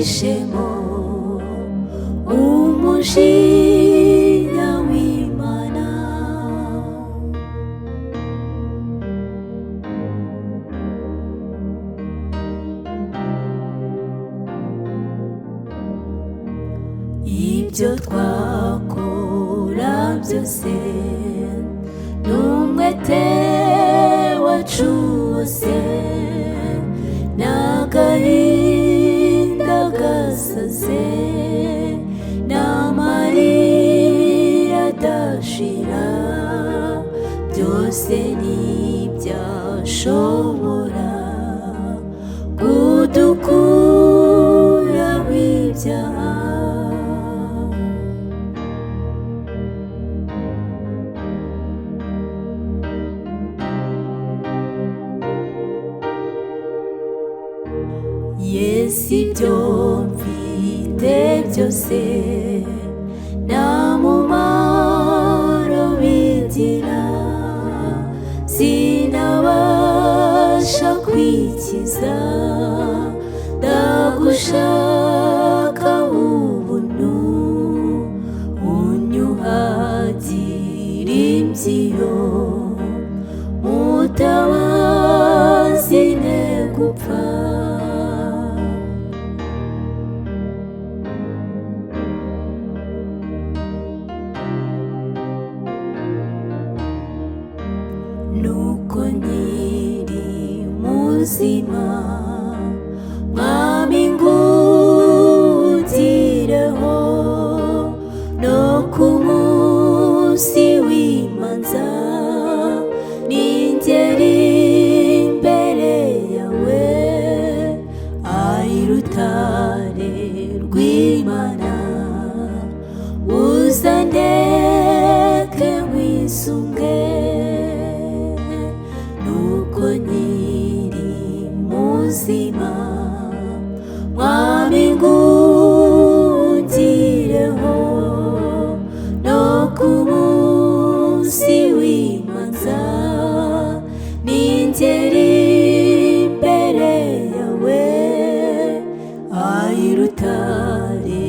wihishemo umujinya w'Imana. Ibyo twakora byose n'umwete wacu wose n'agahinda gasaze n'amarira adashira, byose ntibyashobora kudukuraho ibyaha. Yesu ibyo mfite byose nta mumaro bigira, sinabasha kwikiza, ndagushaka ubuntu unyuhagira imbyiro, mutabazi ne gupfa. Nuko nkiri muzima Mwami ngugireho, no ku munsi w'imanza ningera imbere yawe, ari rutare rw'Imana uzandeke nkwisunge. Nuko nkiri muzima Mwami ngugireho, no ku munsi w'imanza ningera imbere yawe, ari rutare